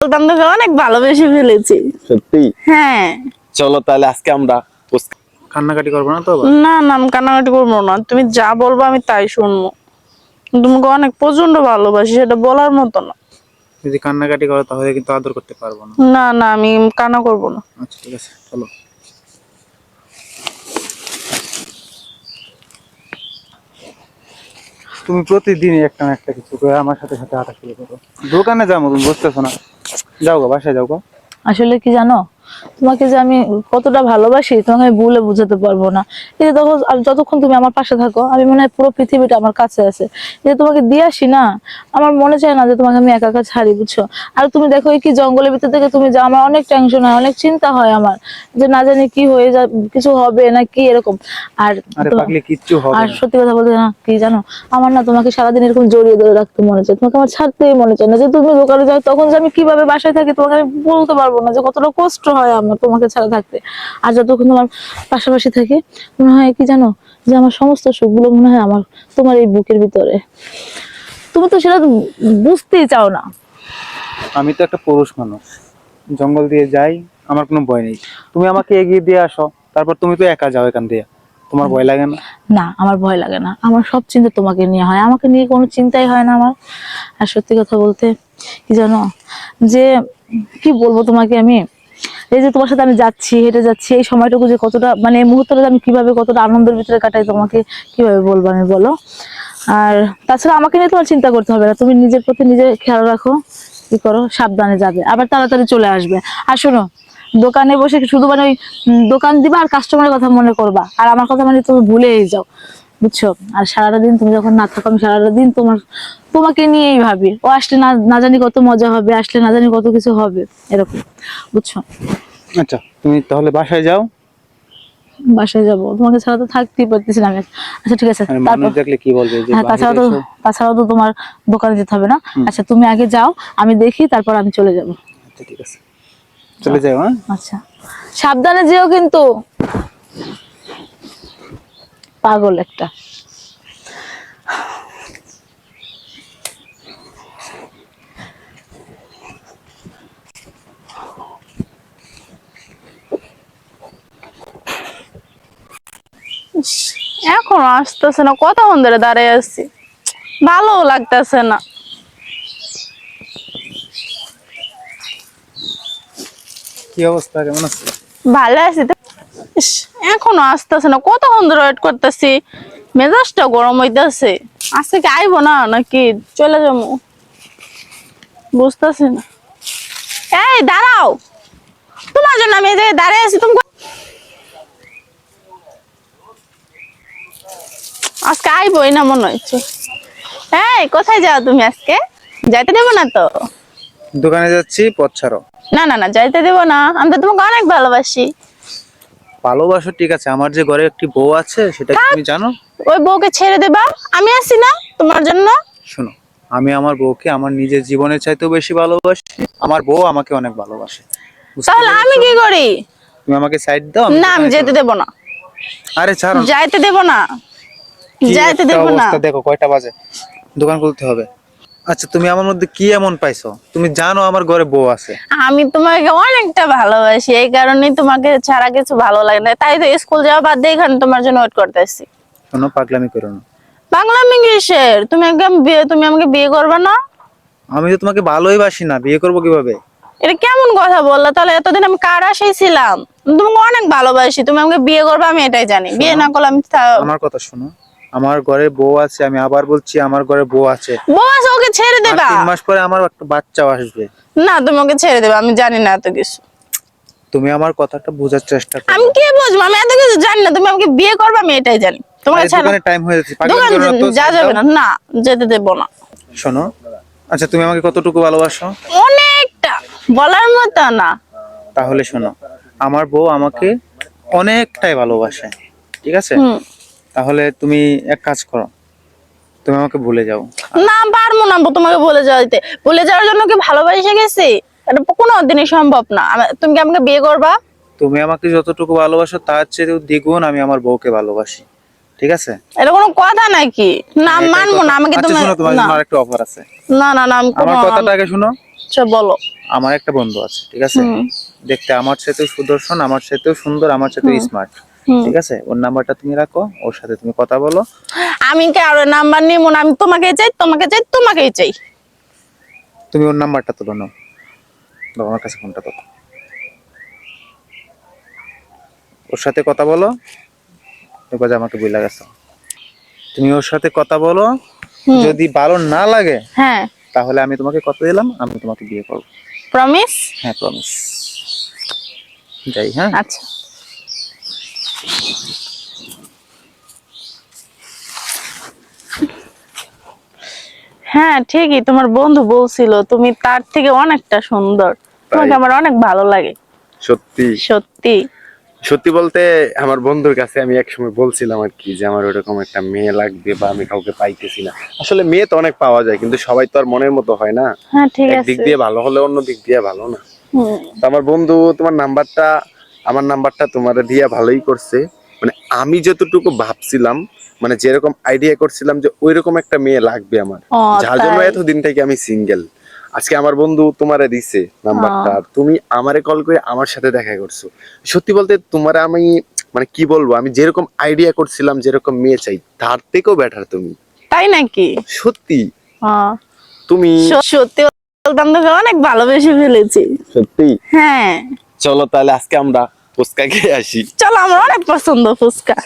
তোমাকে অনেক ভালোবেসে ফেলেছি। সত্যি? হ্যাঁ। চলো তাহলে আজকে আমরা কান্নাকাটি করবো না তো? না না, আমি কান্নাকাটি করবো না, তুমি যা বলবো আমি তাই শুনবো। তোমাকে অনেক প্রচন্ড ভালোবাসি, সেটা বলার মতো না। যদি কান্নাকাটি করো তাহলে কিন্তু আদর করতে পারবো না। না না, আমি কান্না করবো না। আচ্ছা ঠিক আছে, চলো। তুমি প্রতিদিন একটা না একটা কিছু করে আমার সাথে সাথে আটা শুরু করো। দোকানে যাবো, তুমি বুঝতেছো না? যাও গো, বাসায় যাও গো। আসলে কি জানো, তোমাকে যে আমি কতটা ভালোবাসি তোমাকে আমি বলে বোঝাতে পারবো না। এই যে দেখো, যতক্ষণ তুমি আমার পাশে থাকো আমি মনে হয় পুরো পৃথিবীটা আমার কাছে আছে। এই যে তোমাকে দিয়ে আসি না, আমার মনে চায় না যে তোমাকে আমি একা একা ছাড়ি, বুঝছো? আর তুমি দেখো এই কি জঙ্গলের ভিতর থেকে তুমি যাও, আমার অনেক টেনশন হয়, অনেক চিন্তা হয় আমার, যে না জানি কি হয়ে যা, কিছু হবে না কি এরকম। আর আরে পাগলি, কিচ্ছু হবে আর না। সত্যি কথা বলতে না, কি জানো, আমার না তোমাকে সারাদিন এরকম জড়িয়ে ধরে রাখতে মনে চায়, তোমাকে আমার ছাড়তেই মনে চায় না। যে তুমি দোকানে যাও তখন যে আমি কিভাবে বাসায় থাকি তোমাকে আমি বলতে পারবো না, যে কতটা কষ্ট হয় আমার তোমাকে ছাড়া থাকতে। আর যতক্ষণ তোমার পাশাপাশি থাকি মনে হয় কি জানো, যে আমার সমস্ত সুখগুলো মনে হয় আমার তোমার এই বুকের ভিতরে। তুমি তো সেটা বুঝতেই চাও না। আমি তো একটা পুরুষ মানুষ, জঙ্গল দিয়ে যাই, আমার কোনো ভয় নেই। তুমি আমাকে এগিয়ে দিয়ে আসো, তারপর তুমি তো একা যাও এখান দিয়ে, তোমার ভয় লাগে না? না, আমার ভয় লাগে না, আমার সব চিন্তা তোমাকে নিয়ে হয়, আমাকে নিয়ে কোনো চিন্তাই হয় না আমার। আর সত্যি কথা বলতে কি জানো, যে কি বলবো তোমাকে আমি, এই যে তোমার সাথে আমি যাচ্ছি, হেঁটে যাচ্ছি, এই সময়টুকু যে কতটা, মানে এই মুহূর্তটা আমি কিভাবে কতটা আনন্দের ভিতরে কাটাই তোমাকে কিভাবে বলবো আমি, বলো? আর তাছাড়া আমাকে নিয়ে তোমার চিন্তা করতে হবে না, তুমি নিজের প্রতি নিজে খেয়াল রাখো, কি করো, সাবধানে যাবে, আবার তাড়াতাড়ি চলে আসবে। আর শোনো, দোকানে বসে শুধু মানে ওই দোকান দিবা আর কাস্টমারের কথা মনে করবা, আর আমার কথা মানে তুমি ভুলেই যাও, বুঝছো? আর সারাটা দিন তুমি যখন না থাকো আমি সারাটা দিন তোমাকে নিয়েই ভাবি, ও আসলে না না জানি কত মজা হবে, আসলে না জানি কত কিছু হবে, এরকম, বুঝছো? আচ্ছা তুমি তাহলে বাসায় যাও। বাসায় যাবো, তোমাকে ছাড়া তো থাকতেই পারতেছি না আমি। আচ্ছা ঠিক আছে, আর মানুষ তারপর দেখলে কি বলবে যে হ্যাঁ, বাহিরে এসো? তাছাড়াও তো তোমার দোকানে যেতে হবে না। আচ্ছা তুমি আগে যাও, আমি দেখি, তারপর আমি চলে যাবো। আচ্ছা ঠিক আছে, চলে যাও। হ্যাঁ আচ্ছা, সাবধানে যেও কিন্তু, পাগল একটা। ইস, এখনো আসতেছে না, কতক্ষণ ধরে দাঁড়িয়ে আছি, ভালো লাগতেছে না। কি অবস্থা, কেমন আছো? ভালো আছি তো। ইস, এখনো আসতেছে না, কতক্ষণ ধরে ওয়েট করতেছি, মেজাজটা গরম হইতেছে। আজকে কি আইবো না নাকি চলে যাবো, বুঝতেছি না। এই দাঁড়াও, তোমার জন্য আমি এই যে দাঁড়িয়ে আছি, তুমি আজকে আইবোই না মনে হচ্ছে। এই কোথায় যাও তুমি আজকে? যাইতে দেবো না তো? দোকানে যাচ্ছি, পথ ছাড়ো। না না না, যাইতে দেবো না, আমি তো তোমাকে অনেক ভালোবাসি। ভালোবাসো ঠিক আছে, আমার যে ঘরে একটি বউ আছে সেটা কি তুমি জানো? ওই বউকে ছেড়ে দেবা, আমি আছি না তোমার জন্য। শোনো, আমি আমার বউকে আমার নিজের জীবনের চাইতেও বেশি ভালোবাসি, আমার বউ আমাকে অনেক ভালোবাসে। বুঝতে তাহলে আমি পেরেছো? কি করি? তুমি আমাকে সাইড দাও, না, আমি দোকানে যেতে চলে দেবো না। যাই। আরে ছাড়ো না। যাইতে দেবো না, কি যাইতে একটা দেবো না। অবস্থা দেখো, কয়টা বাজে, দোকান খুলতে হবে। আচ্ছা তুমি আমার মধ্যে কি এমন পাইছো? তুমি জানো আমার ঘরে বউ আছে। আমি তোমাকে অনেকটা ভালোবাসি, এই কারণেই তোমাকে ছাড়া কিছু ভালো লাগে না, তাই তো স্কুল যাওয়া বাদ দিয়ে এখানে তোমার জন্য ওয়েট করতেছি। শোনো, পাগলামি করো না। বাংলা ইংলিশের তুমি আমাকে বিয়ে করবে না? আমি তো তোমাকে ভালোই বাসি না, বিয়ে করবো কিভাবে? এটা কেমন কথা বললা? তাহলে এতদিন আমি কার আশায় ছিলাম? তোমাকে অনেক ভালোবাসি, তুমি আমাকে বিয়ে করবে আমি এটাই জানি, বিয়ে না করলে আমি আমার কথা শোনো, আমার ঘরে বউ আছে, আমি আবার বলছি আমার ঘরে বউ আছে। বউ আছে, ওকে ছেড়ে আর দেবা? 3 মাস পরে আমার একটা বাচ্চাও আসবে। না, তুমি ওকে ছেড়ে দেবা, আমি জানি না এত কিছু। তুমি আমার কথাটা বোঝার চেষ্টা করো। আমি কি বুঝবো, আমি এত কিছু জানি না, তুমি আমাকে বিয়ে করবে আমি এটাই জানি। তোমাকে ছাড়া দোকানে টাইম হয়ে যাচ্ছে, পাগলামি দোকান করো না তো, যা side যাবে দাও। না, না যেতে দেবো না। শোনো, আচ্ছা তুমি আমাকে কতটুকু ভালোবাসো? অনেকটা, বলার মতো না। তাহলে শোনো, আমার বউ আমাকে অনেকটাই ভালোবাসে, ঠিক আছে? তাহলে তুমি এক কাজ করো, তুমি আমাকে ভুলে যাও। না, পারবো না তোমাকে বলে যাইতে, বলে যাওয়ার জন্য কি ভালোবাসে গেছি? এটা কোনো দিনই সম্ভব না। তুমি কি আমাকে বিয়ে করবা? তুমি আমাকে যতটুকু ভালোবাসো তার চেয়ে দ্বিগুণ আমি আমার বউকে ভালোবাসি, ঠিক আছে? এটা কোনো কথা নাকি? না, এটাই মানবো কথা। না, আমাকে আচ্ছা তুমি শোনো, তোমার না জন্য আরেকটা অফার আছে। না না না, আমি আমার কথাটা আগে শোনো। আচ্ছা বলো। আমার একটা বন্ধু আছে, ঠিক আছে, হুম। দেখতে আমার সাথেও সুদর্শন, আমার সাথেও সুন্দর, আমার সাথেও স্মার্ট, হুম। ঠিক আছে, ওর নাম্বারটা তুমি রাখো, ওর সাথে তুমি কথা বলো। আমি কি আরো নাম্বার নিব না? আমি তোমাকেই চাই, তোমাকেই চাই। তুমি ওর নাম্বারটা তুলো, নাও, দাও আমার কাছে ফোনটা দাও, ওর সাথে কথা বলো। এবার আমাকে বইলা গেছো, তুমি ওর সাথে কথা বলো, হুম। যদি ভালো না লাগে হ্যাঁ। তাহলে আমি তোমাকে কথা দিলাম, আমি তোমাকে বিয়ে করবো। প্রমিস? হ্যাঁ, প্রমিস। যাই, হ্যাঁ। আচ্ছা। হ্যাঁ ঠিকই, তোমার বন্ধু বলছিল তুমি তার থেকে অনেকটা সুন্দর, তোমাকে আমার অনেক ভালো লাগে। সত্যি সত্যি? সত্যি বলতে আমার বন্ধুর কাছে আমি একসময় বলছিলাম আর কি যে আমার ওরকম একটা মেয়ে লাগবে, বা আমি কাউকে পাইতেছি না। আসলে মেয়ে তো অনেক পাওয়া যায়, কিন্তু সবাই তো আর মনের মতো হয় না। হ্যাঁ ঠিক এক আছে। দিক দিয়ে ভালো হলে অন্য দিক দিয়ে ভালো না। হুম। তো আমার বন্ধু আমার নাম্বারটা তোমার দিয়া ভালোই করছে। মানে আমি যতটুকু ভাবছিলাম, মানে যেরকম আইডিয়া করছিলাম যে ওইরকম একটা মেয়ে লাগবে আমার, ও যার জন্য তাই? এতদিন থেকে আমি সিঙ্গেল। আজকে আমার বন্ধু তোমারে দিছে নাম্বারটা, আর তুমি আমারে কল করে আমার সাথে দেখা করছো। সত্যি বলতে তোমারে আমি মানে কি বলবো, আমি যেরকম আইডিয়া করছিলাম, যেরকম মেয়ে চাই, তার থেকেও বেটার তুমি। তাই নাকি? সত্যি হ্যাঁ। তুমি সত্যি বলতাম, তোকে অনেক ভালোবেসে ফেলেছি। সত্যি। হ্যাঁ। চলো তাহলে আজকে আমরা ফুচকা খেয়ে আসি। চলো, আমার অনেক পছন্দ ফুচকা।